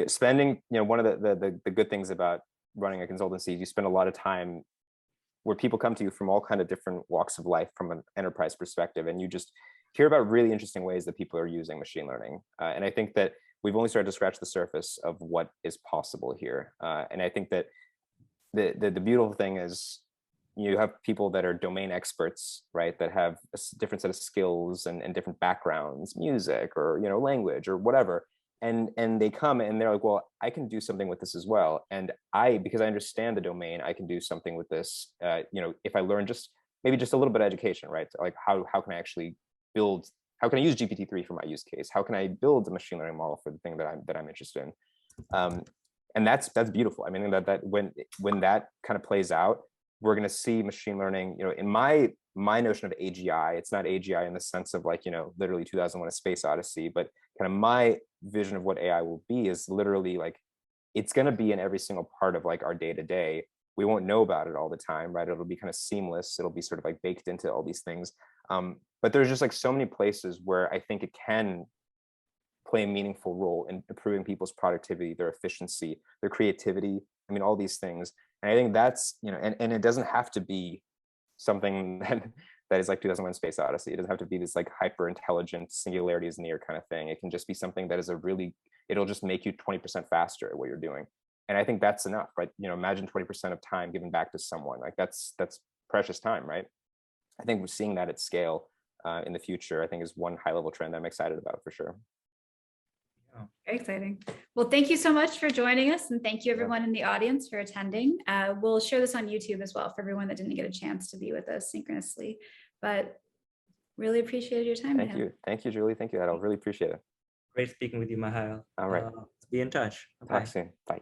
spending, one of the good things about running a consultancy, you spend a lot of time where people come to you from all kind of different walks of life from an enterprise perspective, and you just hear about really interesting ways that people are using machine learning. And I think that we've only started to scratch the surface of what is possible here. And I think that the beautiful thing is you have people that are domain experts, right, that have a different set of skills and different backgrounds, music or language or whatever. And they come and they're like, well, I can do something with this as well. And because I understand the domain, I can do something with this. If I learn maybe just a little bit of education, right? Like how can I actually build? How can I use GPT-3 for my use case? How can I build a machine learning model for the thing that I'm interested in? And that's beautiful. I mean, that when that kind of plays out, we're going to see machine learning. In my notion of AGI, it's not AGI in the sense of literally 2001: A Space Odyssey, but kind of my vision of what AI will be is literally it's going to be in every single part of our day to day. We won't know about it all the time, right? It'll be kind of seamless. It'll be sort of baked into all these things. But there's just so many places where I think it can play a meaningful role in improving people's productivity, their efficiency, their creativity. I mean, all these things. And I think that's, and it doesn't have to be something that is like 2001: Space Odyssey. It doesn't have to be this hyper intelligent singularity is near kind of thing. It can just be something that is it'll just make you 20% faster at what you're doing. And I think that's enough, right? Imagine 20% of time given back to someone. That's precious time, right? I think we're seeing that at scale in the future. I think is one high level trend that I'm excited about for sure. Very exciting. Well, thank you so much for joining us, and thank you everyone in the audience for attending. We'll share this on YouTube as well for everyone that didn't get a chance to be with us synchronously, but really appreciated your time. Thank you, Julie. Thank you, Adil. Really appreciate it. Great speaking with you, Mihail. All right. Be in touch. Talk soon. Bye.